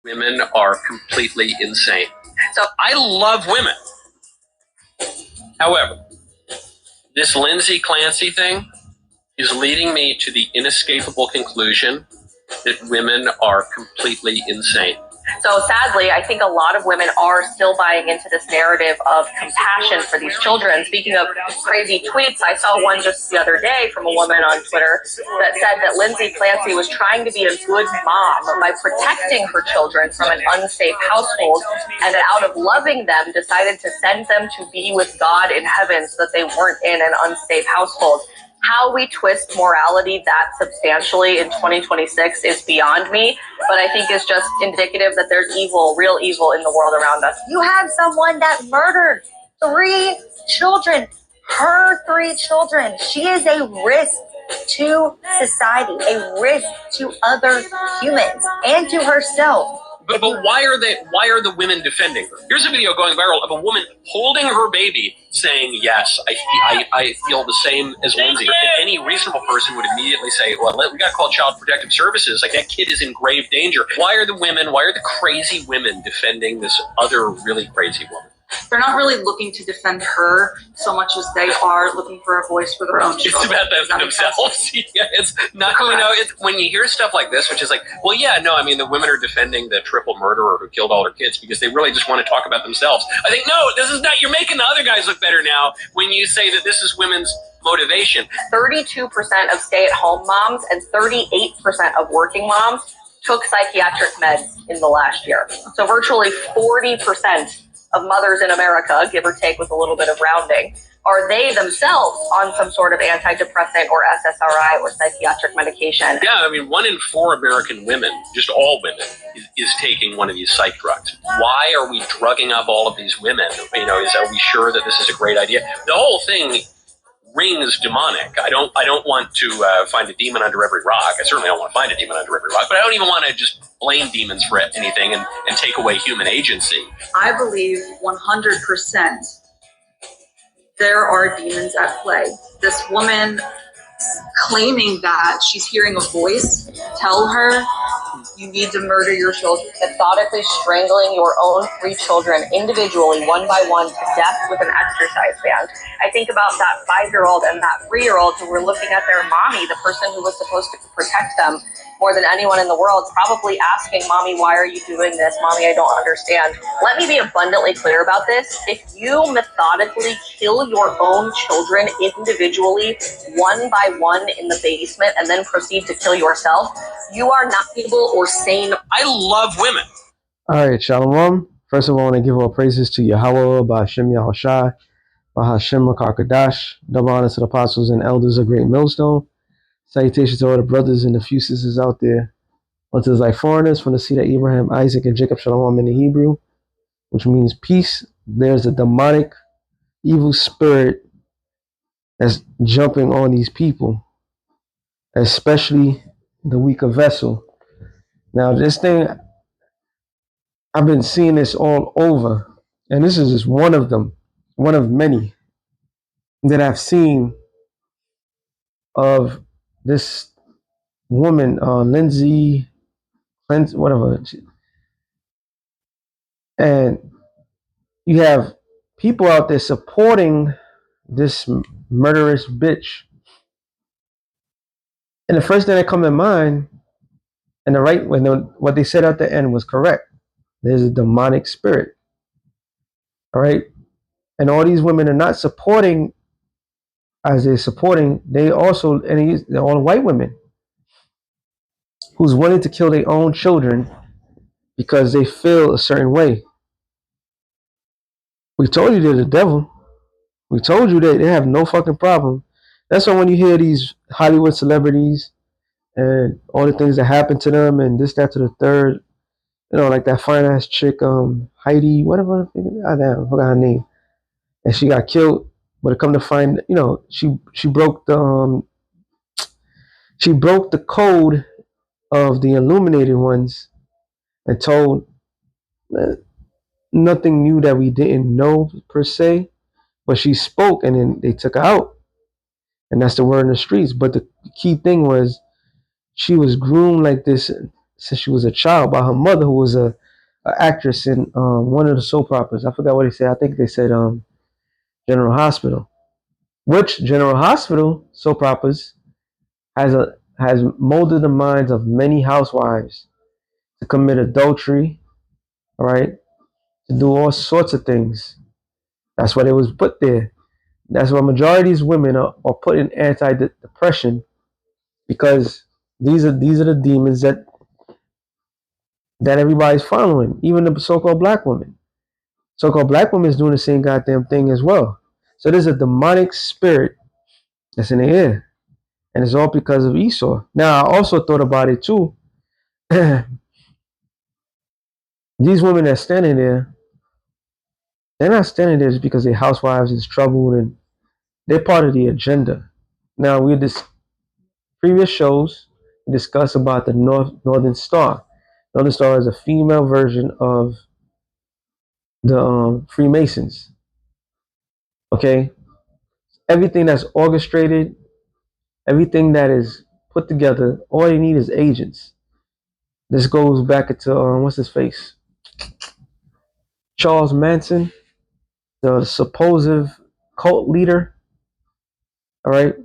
Women are completely insane. So I love women. However, this Lindsay Clancy thing is leading me to the inescapable conclusion that women are completely insane. So sadly, I think a lot of women are still buying into this narrative of compassion for these children. Speaking of crazy tweets, I saw one just the other day from a woman on Twitter that said that Lindsay Clancy was trying to be a good mom by protecting her children from an unsafe household, and that out of loving them, decided to send them to be with God in heaven so that they weren't in an unsafe household. How we twist morality that substantially in 2026 is beyond me, but I think is just indicative that there's evil, real evil in the world around us. You have someone that murdered 3 children, her 3 children. She is a risk to society, a risk to other humans and to herself. But why are the women defending her? Here's a video going viral of a woman holding her baby saying, yes, I feel the same as Lindsay. Any reasonable person would immediately say, well, we got to call Child Protective Services. Like, that kid is in grave danger. Why are the crazy women defending this other really crazy woman? They're not really looking to defend her so much as they are looking for a voice for their own children. It's about themselves. Yeah, it's not, it's when you hear stuff like this, which is like, well, yeah, no, I mean, the women are defending the triple murderer who killed all her kids because they really just want to talk about themselves. I think, no, this is not, you're making the other guys look better now when you say that this is women's motivation. 32% of stay-at-home moms and 38% of working moms took psychiatric meds in the last year. So virtually 40% of mothers in America, give or take with a little bit of rounding, are they themselves on some sort of antidepressant or SSRI or psychiatric medication? Yeah, I mean, 1 in 4 American women, just all women, is taking one of these psych drugs. Why are we drugging up all of these women? Are we sure that this is a great idea? The whole thing rings demonic. I don't want to find a demon under every rock. I certainly don't want to find a demon under every rock, but I don't even want to just blame demons for anything and take away human agency. I believe 100% there are demons at play. This woman claiming that she's hearing a voice tell her, you need to murder your children. Methodically strangling your own 3 children individually, one by one, to death with an exercise band. I think about that 5-year-old and that 3-year-old who were looking at their mommy, the person who was supposed to protect them more than anyone in the world, probably asking, Mommy, why are you doing this? Mommy, I don't understand. Let me be abundantly clear about this. If you methodically kill your own children individually, one by one in the basement, and then proceed to kill yourself, you are not able or sane. I love women. All right, Shalom. First of all, I want to give all praises to Yahweh, Ba'ashem Yahushai, Bahashem Makakadash. Double honor to the apostles and elders of Great Millstone. Salutations to all the brothers and the few sisters out there. Unto like foreigners from the seed of Abraham, Isaac, and Jacob, Shalom in the Hebrew, which means peace. There's a demonic, evil spirit that's jumping on these people, especially the weaker vessel. Now, this thing, I've been seeing this all over, and this is just one of them, one of many that I've seen of this woman, Lindsay, whatever. And you have people out there supporting this murderous bitch. And the first thing that come in mind, and what they said at the end was correct. There's a demonic spirit. All right. And all these women are not supporting as they're supporting, they're all white women who's willing to kill their own children because they feel a certain way. We told you they're the devil. We told you that they have no fucking problem. That's why when you hear these Hollywood celebrities and all the things that happen to them and this, that, to the third, like that fine ass chick, Heidi, whatever, I forgot her name, and she got killed. But come to find, she broke the code of the illuminated ones and told nothing new that we didn't know per se, but she spoke and then they took her out, and that's the word in the streets. But the key thing was she was groomed like this since she was a child by her mother, who was a actress in one of the soap operas. I forgot what they said. I think they said General Hospital. Which General Hospital soap operas has molded the minds of many housewives to commit adultery, all right, to do all sorts of things. That's why they was put there. That's why majority of these women are put in anti-depression, because these are the demons that everybody's following, even the so-called black women. So-called black women is doing the same goddamn thing as well. So there's a demonic spirit that's in the air, and it's all because of Esau. Now I also thought about it too. These women that's standing there, they're not standing there just because their housewives is troubled, and they're part of the agenda. Now we this previous shows we discussed about the Northern Star. Northern Star is a female version of the Freemasons. Okay, everything that's orchestrated, everything that is put together, all you need is agents. This goes back into what's his face, Charles Manson, the supposed cult leader. All right,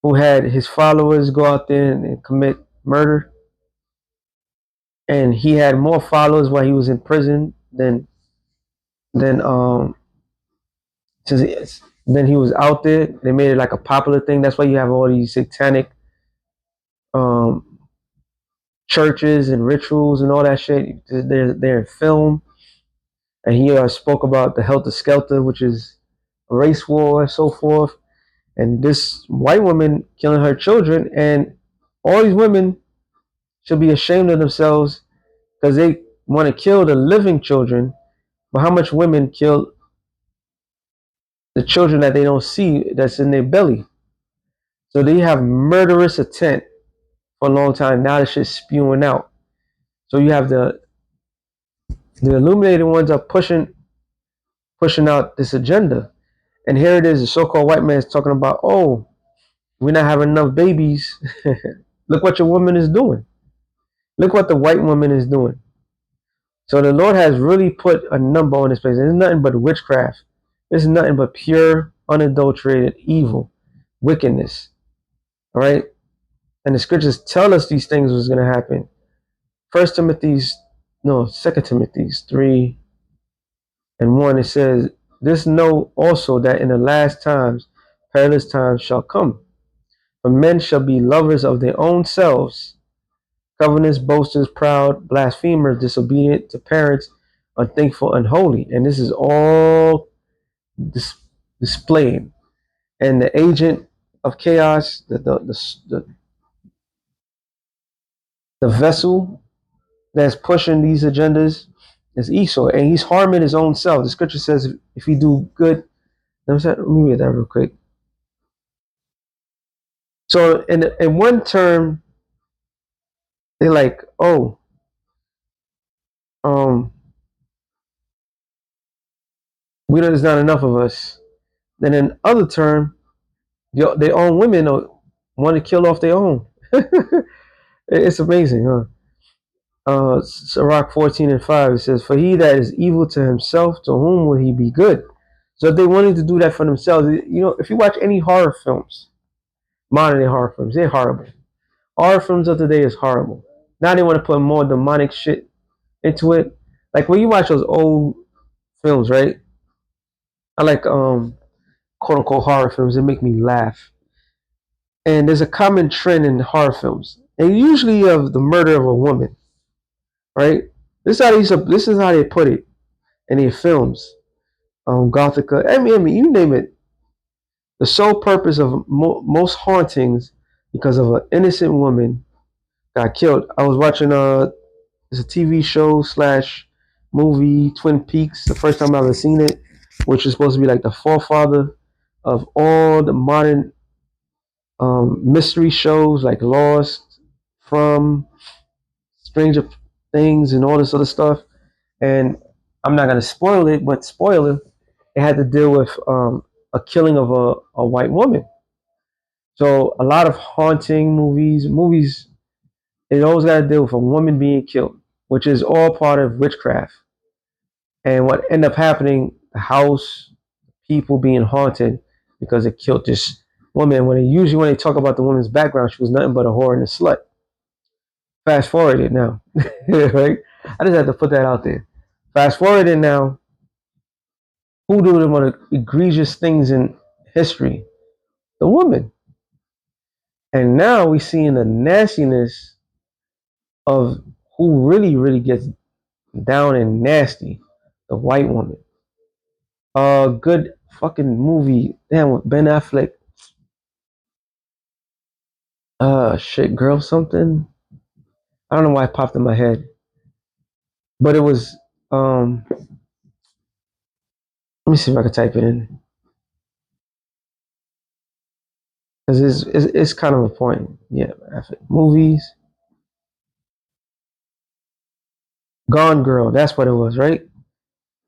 who had his followers go out there and commit murder, and he had more followers while he was in prison than since then he was out there. They made it like a popular thing. That's why you have all these satanic um, churches and rituals and all that shit. They're in film. And he spoke about the Helter Skelter, which is a race war and so forth. And this white woman killing her children, and all these women should be ashamed of themselves because they want to kill the living children. But how much women kill the children that they don't see that's in their belly? So they have murderous intent for a long time. Now this shit's spewing out. So you have the illuminated ones are pushing out this agenda. And here it is, the so-called white man is talking about, oh, we're not having enough babies. Look what your woman is doing. Look what the white woman is doing. So the Lord has really put a number on this place. It's nothing but witchcraft. It's nothing but pure, unadulterated evil, wickedness. All right? And the scriptures tell us these things was going to happen. 2 Timothy's 3:1, it says, this know also that in the last times, perilous times shall come. For men shall be lovers of their own selves, covetous, boasters, proud, blasphemers, disobedient to parents, unthankful, unholy. And this is all displayed. And the agent of chaos, the vessel that's pushing these agendas is Esau, and he's harming his own self. The scripture says if you do good, let me read that real quick. So in one term, they're like, oh, we know there's not enough of us. Then in other term, their own women want to kill off their own. It's amazing, huh? Sirach 14:5, it says, for he that is evil to himself, to whom will he be good? So if they wanted to do that for themselves, if you watch any horror films, modern day horror films, they're horrible. Horror films of today is horrible. Now they want to put more demonic shit into it. Like when you watch those old films, right? I like quote unquote horror films. They make me laugh. And there's a common trend in horror films, and usually of the murder of a woman, right? This is how they put it in their films. Gothica, I mean, you name it. The sole purpose of most hauntings, because of an innocent woman got killed. I was watching it's a TV show slash movie, Twin Peaks. The first time I ever seen it, which is supposed to be like the forefather of all the modern mystery shows like Lost, From, Stranger Things, and all this other stuff. And I'm not gonna spoil it, but spoiler, it had to deal with a killing of a white woman. So a lot of haunting movies It always got to deal with a woman being killed, which is all part of witchcraft. And what ended up happening, the house, people being haunted because it killed this woman. When they talk about the woman's background, she was nothing but a whore and a slut. Fast forward it now, right? I just had to put that out there. Fast forward it now. Who do the most egregious things in history? The woman. And now we seeing the nastiness of who really, really gets down and nasty. The white woman. Good fucking movie. Damn, with Ben Affleck. Shit, girl, something. I don't know why it popped in my head, but it was. Let me see if I can type it in because it's kind of a point. Yeah, movies. Gone Girl. That's what it was, right?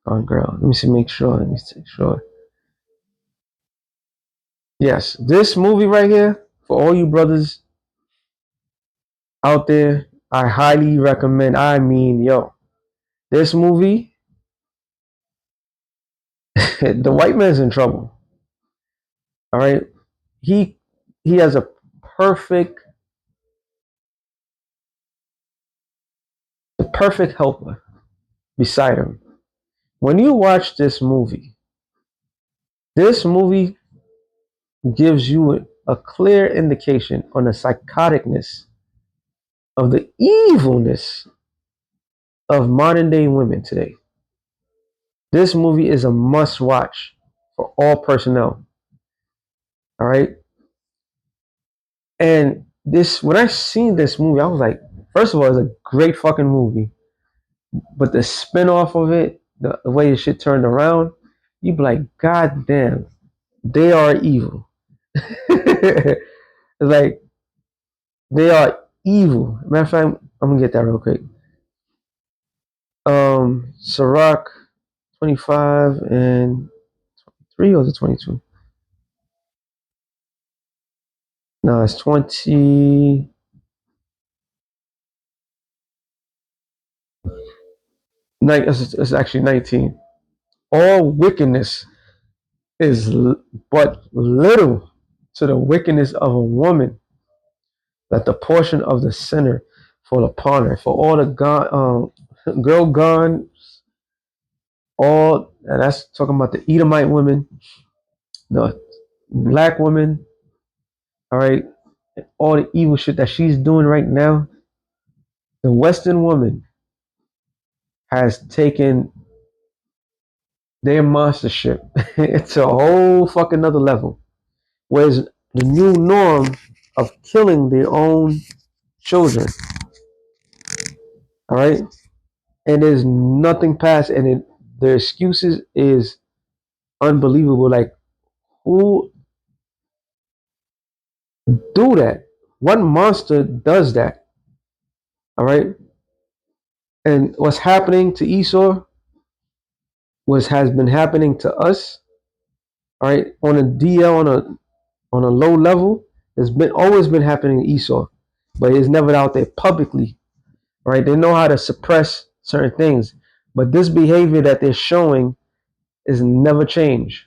Gone Girl. Let me see. Make sure. Let me make sure. Yes, this movie right here for all you brothers out there, I highly recommend. I mean, yo, this movie, the white man's in trouble. All right, he he has a perfect the perfect helper beside him. When you watch this movie gives you a clear indication on the psychoticness of the evilness of modern day women today. This movie is a must watch for all personnel. All right. And this, when I seen this movie, I was like, first of all, it's a great fucking movie. But the spin off of it, the way the shit turned around, you be like, God damn, they are evil. It's like they are evil. Matter of fact, I'm gonna get that real quick. Ciroc 25 and 3 or the 22? No, it's 20. It's actually 19. All wickedness is but little to the wickedness of a woman, that the portion of the sinner fall upon her. For all the girl gone, and that's talking about the Edomite women, the black women, all right, all the evil shit that she's doing right now. The Western woman has taken their monstership it's a whole fucking other level. Whereas the new norm of killing their own children, all right, and there's nothing past, and their excuses is unbelievable. Like, who do that? What monster does that? All right, and what's happening to Esau was has been happening to us. All right, on a DL, on a low level, it's been always been happening to Esau, but it's never out there publicly. All right, they know how to suppress certain things, but this behavior that they're showing is never changed.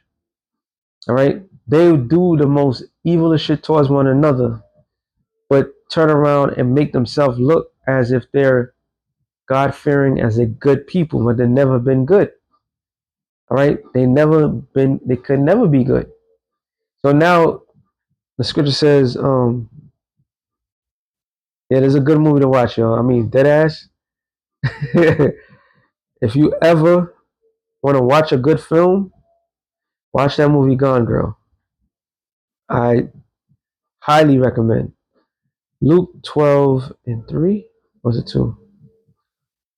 All right, they do the most evilest shit towards one another, but turn around and make themselves look as if they're God fearing, as a good people, but they've never been good. All right, they could never be good. So now the scripture says, yeah, there's a good movie to watch, y'all. I mean, dead ass. If you ever want to watch a good film, watch that movie Gone Girl. I highly recommend. Luke 12 and 3. Or was it 2?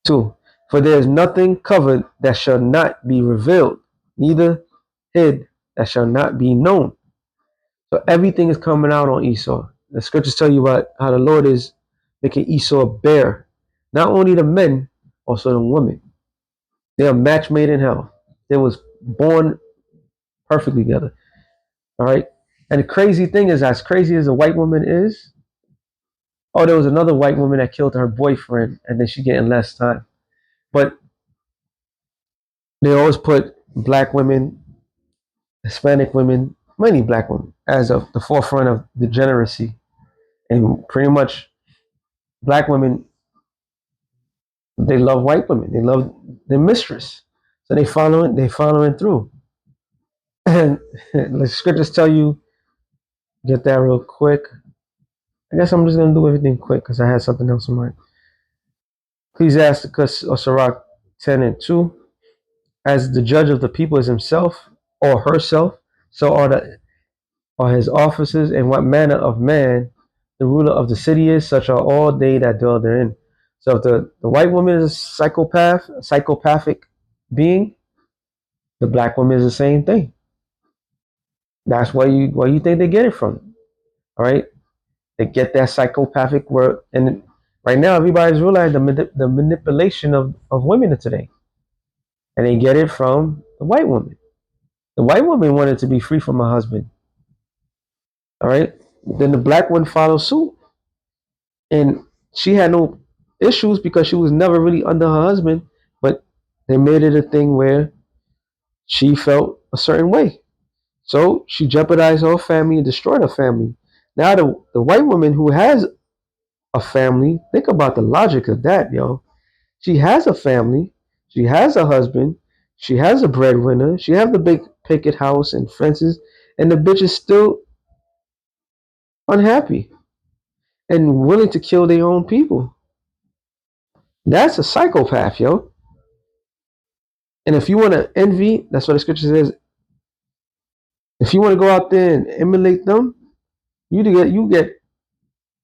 2. For there is nothing covered that shall not be revealed, neither hid that shall not be known. So everything is coming out on Esau. The scriptures tell you about how the Lord is making Esau bear. Not only the men, also the women. They are match made in hell. They was born perfectly together. All right. And the crazy thing is, as crazy as a white woman is, Oh, there was another white woman that killed her boyfriend, and then she getting less time. But they always put black women, Hispanic women, many black women, as of the forefront of degeneracy. And pretty much black women, they love white women. They love their mistress. So they following through. And the scriptures tell you, get that real quick. I guess I'm just gonna do everything quick because I had something else in mind. Ecclesiasticus or Sirach 10:2. As the judge of the people is himself or herself, so are his officers, and what manner of man the ruler of the city is, such are all they that dwell therein. So if the white woman is a psychopathic being, the black woman is the same thing. That's where you think they get it from. All right, they get that psychopathic word, and right now everybody's realizing the manipulation of women today, and they get it from the white woman. The white woman wanted to be free from her husband. All right, then the black one follows suit, and she had no issues because she was never really under her husband, but they made it a thing where she felt a certain way. So she jeopardized her family and destroyed her family. Now the white woman who has a family, think about the logic of that, yo. She has a family, she has a husband, she has a breadwinner, she has the big picket house and fences, and the bitch is still unhappy and willing to kill their own people. That's a psychopath, yo. And if you want to envy, that's what the scripture says. If you want to go out there and emulate them, you get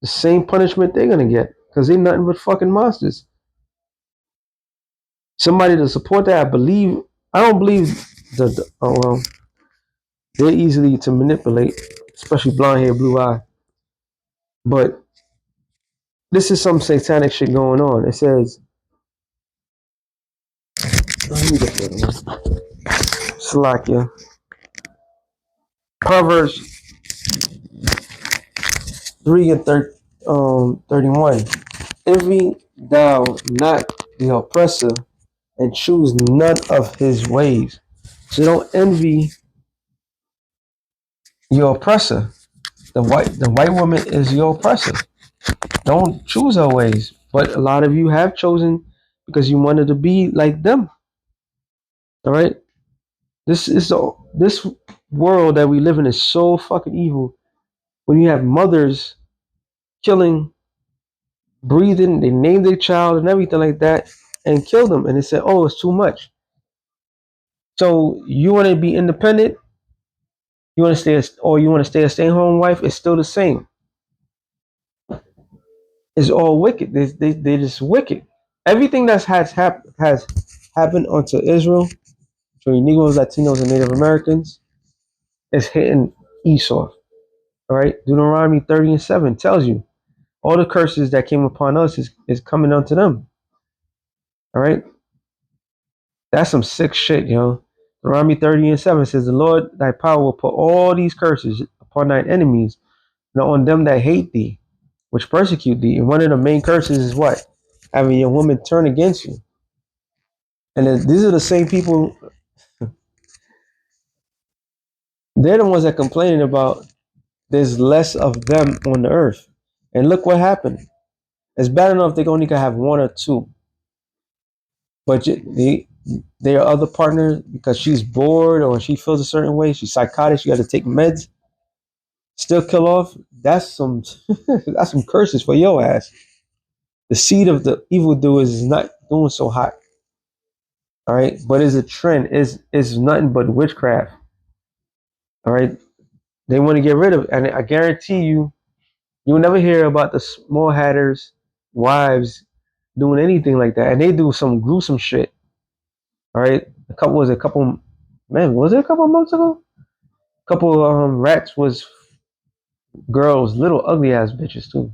the same punishment they're gonna get because they're nothing but fucking monsters. Somebody to support that, I don't believe that. Oh well, they're easily to manipulate, especially blonde hair, blue eye. But this is some satanic shit going on. It says, let me get that one. Slakia. Proverbs 3 and 31. Envy thou not the oppressor, and choose none of his ways. So don't envy your oppressor. The white woman is your oppressor. Don't choose her ways. But a lot of you have chosen because you wanted to be like them. All right. This world that we live in is so fucking evil. When you have mothers killing, breathing, they name their child and everything like that, and kill them, and they say, "Oh, it's too much." So you want to be independent, you want to stay a stay-at-home wife. It's still the same. It's all wicked. They just wicked. Everything that has happened onto Israel, between Negroes, Latinos, and Native Americans, is hitting Esau. All right, Deuteronomy 30:7 tells you all the curses that came upon us is coming onto them. All right, that's some sick shit, yo. Deuteronomy 30:7 says, "The Lord thy power will put all these curses upon thine enemies, and on them that hate thee, which persecute thee." And one of the main curses is what? Having your woman turn against you. And then these are the same people, they're the ones that complaining about there's less of them on the earth. And look what happened. It's bad enough they only can have one or two. But they are other partners because she's bored or she feels a certain way, she's psychotic, she got to take meds, still kill off. That's some that's some curses for your ass. The seed of the evildoers is not doing so hot. All right, but it's a trend. Is nothing but witchcraft. All right, they want to get rid of it, and I guarantee you, you'll never hear about the small hatters' wives doing anything like that, and they do some gruesome shit. All right, was it a couple months ago? A couple rats was girls, little ugly ass bitches too.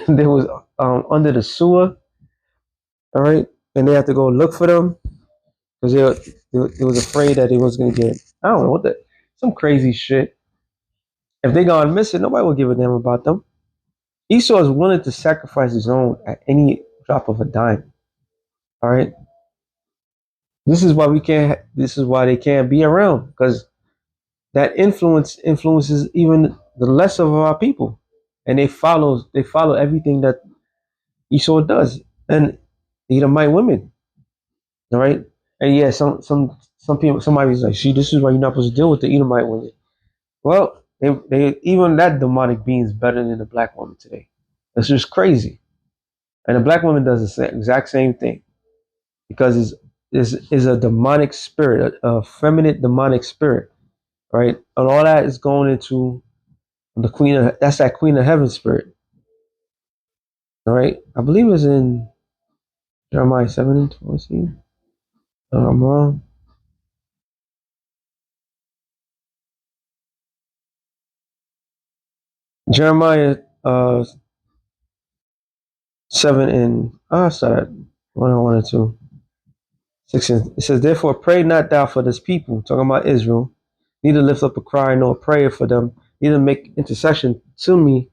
They was under the sewer. All right, and they had to go look for them because they was afraid that they was gonna get, I don't know what some crazy shit. If they gone missing, nobody will give a damn about them. Esau is willing to sacrifice his own at any drop of a dime. All right. This is why we can't. This is why they can't be around, because that influences even the less of our people, and they follow everything that Esau does, and Edomite women. All right. And yeah, some people, somebody's like, see, this is why you're not supposed to deal with the Edomite women. Well, they even that demonic being is better than the black woman today. It's just crazy. And the black woman does the exact same thing, because is a demonic spirit, a feminine demonic spirit, right? And all that is going into the that's that queen of heaven spirit, all right? I believe it's in Jeremiah 7:14. I'm wrong. Jeremiah 7 and sorry, 1:1 and 2. 6 and it says, therefore pray not thou for this people, talking about Israel, neither lift up a cry nor a prayer for them, neither make intercession to me,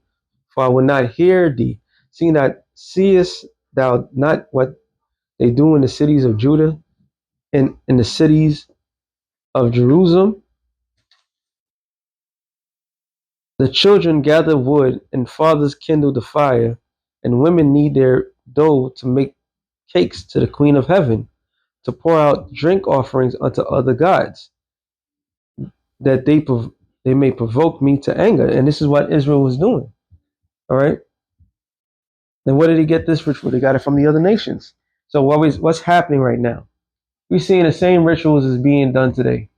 for I will not hear thee. Seest thou not what they do in the cities of Judah and in the cities of Jerusalem? The children gather wood, and fathers kindle the fire, and women knead their dough to make cakes to the Queen of Heaven, to pour out drink offerings unto other gods, that they may provoke me to anger. And this is what Israel was doing. All right. Then where did he get this ritual? They got it from the other nations. So what's happening right now? We're seeing the same rituals as being done today.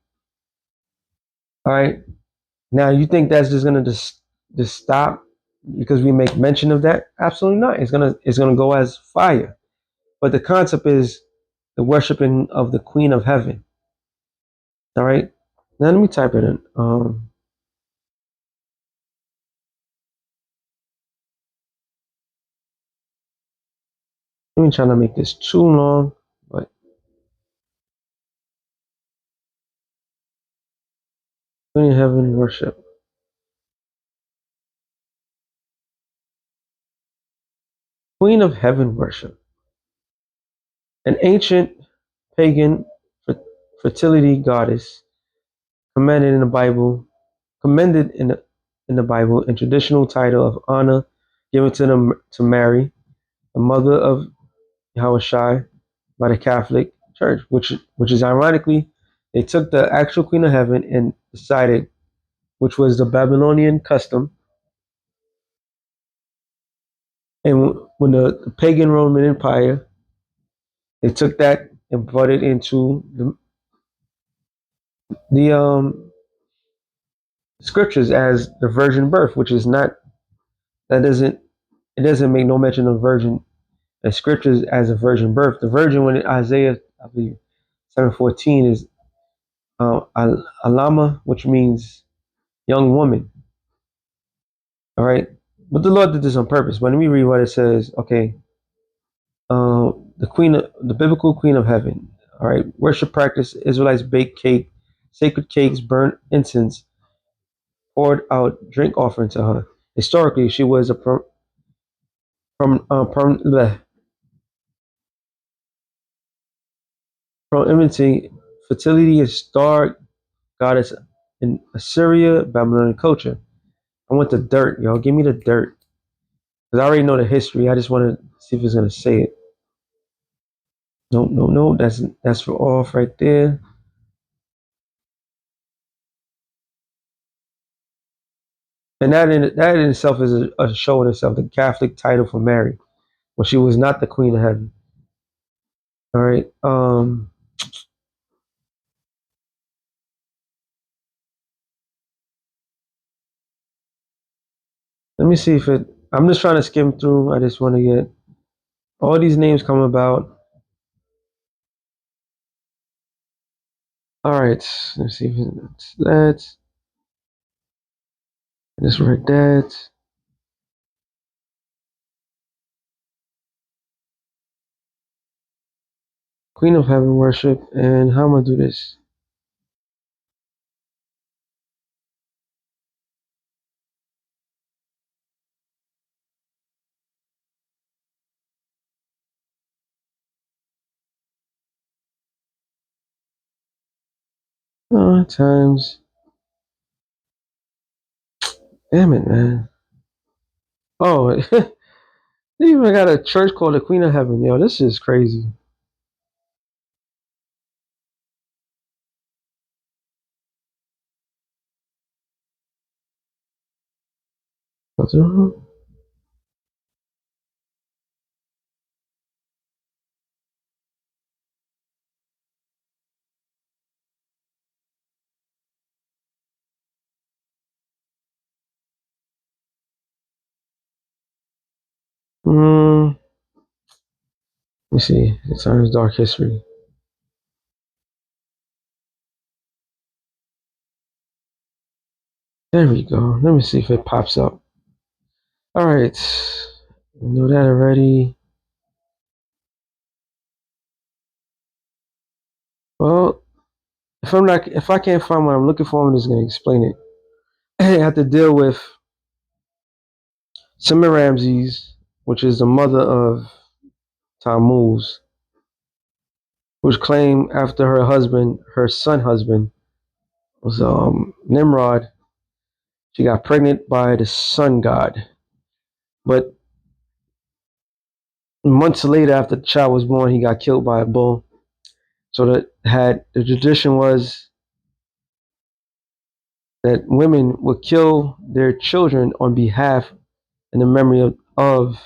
All right. Now you think that's just gonna just stop because we make mention of that? Absolutely not. It's gonna go as fire. But the concept is the worshiping of the Queen of Heaven. All right. Now let me type it in. Let me try not to make this too long, but Queen of Heaven worship. Queen of Heaven worship. An ancient pagan fertility goddess commanded in the Bible, commended in the Bible, and traditional title of honor given to Mary, the mother of Yahushua, by the Catholic Church, which is ironically, they took the actual Queen of Heaven and decided, which was the Babylonian custom, and when the pagan Roman Empire, they took that and brought it into the scriptures as the virgin birth, which is not, that doesn't, it doesn't make no mention of virgin in scriptures as a virgin birth. The virgin, when in Isaiah, I believe 7:14, is alama, which means young woman. All right, but the Lord did this on purpose. When we read what it says, okay, the biblical Queen of Heaven. All right, worship practice: Israelites bake cake, sacred cakes, burnt incense, poured out drink offering to her. Historically, she was a prominent fertility and star goddess in Assyria, Babylonian culture. I want the dirt, y'all. Give me the dirt. Because I already know the history. I just want to see if it's going to say it. No, no, no. That's for off right there. And that in itself is a show in itself, the Catholic title for Mary, when she was not the Queen of Heaven. All right. Let me see if it. I'm just trying to skim through. I just want to get all these names come about. All right. Let's see if it's that. Just write that. Queen of Heaven worship. And how am I gonna do this? Oh, times. Damn it, man. Oh, they even got a church called the Queen of Heaven. Yo, this is crazy. Let me see. The Times Dark History. There we go. Let me see if it pops up. All right. We know that already. Well, if I can't find what I'm looking for, I'm just gonna explain it. I have to deal with Semiramis, which is the mother of Tammuz, which claimed after her son husband was Nimrod, she got pregnant by the sun god. But months later, after the child was born, he got killed by a bull. So the tradition was that women would kill their children on behalf in the memory of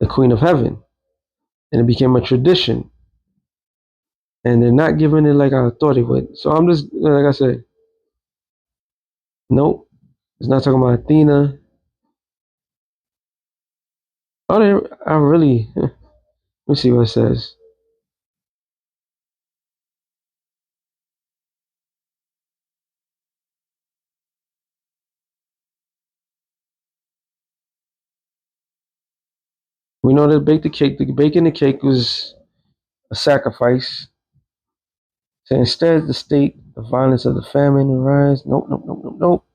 the Queen of Heaven, and it became a tradition. And they're not giving it like I thought it would. So I'm just like I said, nope. It's not talking about Athena. Oh, I really. Let me see what it says. We know that bake the cake. The baking the cake was a sacrifice. So instead, the state, the violence of the famine and rise. Nope, nope, nope, nope, nope.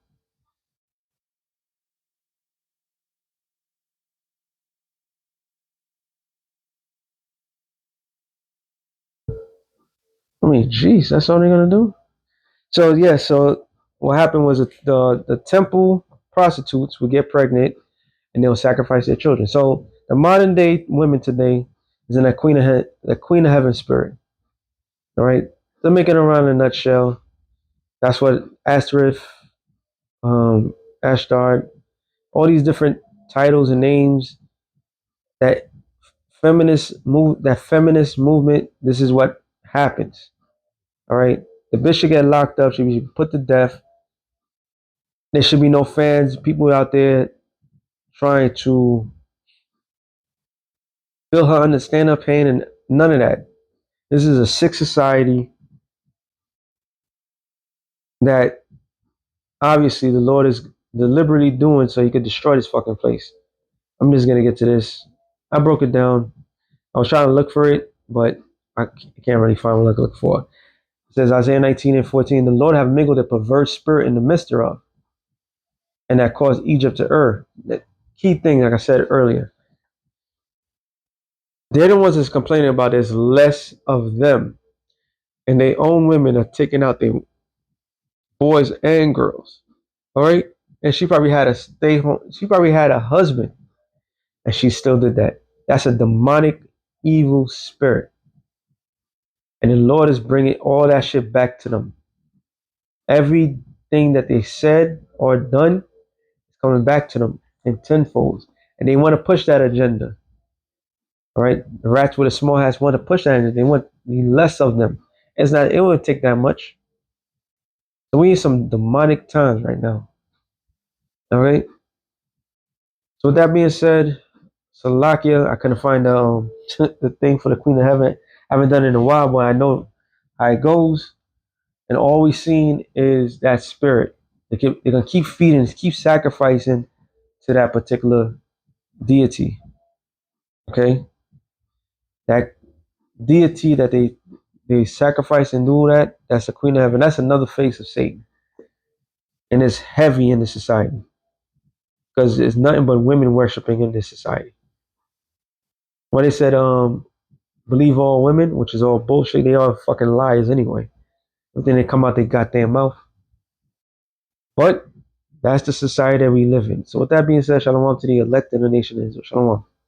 I mean, geez, that's all they're gonna do. So yeah, so what happened was the temple prostitutes would get pregnant and they'll sacrifice their children. So the modern day women today is in that Queen of Heaven spirit. All right, to make it around in a nutshell, that's what Asterisk, um, Ashdod, all these different titles and names that feminist movement. This is what happens. All right, the bitch should get locked up. Should be put to death. There should be no fans, people out there trying to feel her understand her pain, and none of that. This is a sick society that obviously the Lord is deliberately doing so he could destroy this fucking place. I'm just gonna get to this. I broke it down. I was trying to look for it, but I can't really find what I look for. It says Isaiah 19 and 14, the Lord have mingled a perverse spirit in the midst thereof, and that caused Egypt to err. That key thing, like I said earlier, they're the ones that's complaining about there's less of them. And their own women are taking out their boys and girls. All right. And she probably had a stay home. She probably had a husband and she still did that. That's a demonic, evil spirit. And the Lord is bringing all that shit back to them. Everything that they said or done is coming back to them in tenfold. And they want to push that agenda. All right. The rats with a small hats want to push that agenda. They want less of them. It won't take that much. So we need some demonic times right now. All right. So with that being said, Salakia, I couldn't find the thing for the Queen of Heaven. I haven't done it in a while, but I know how it goes. And all we've seen is that spirit. They're gonna keep feeding, keep sacrificing to that particular deity. Okay, that deity that they sacrifice and do that. That's the Queen of Heaven. That's another face of Satan, and it's heavy in the society because it's nothing but women worshiping in this society. When they said believe all women, which is all bullshit. They are fucking liars anyway. Something that come out their goddamn mouth. But that's the society that we live in. So with that being said, shalom to the elect in the nation of Israel. Shalom.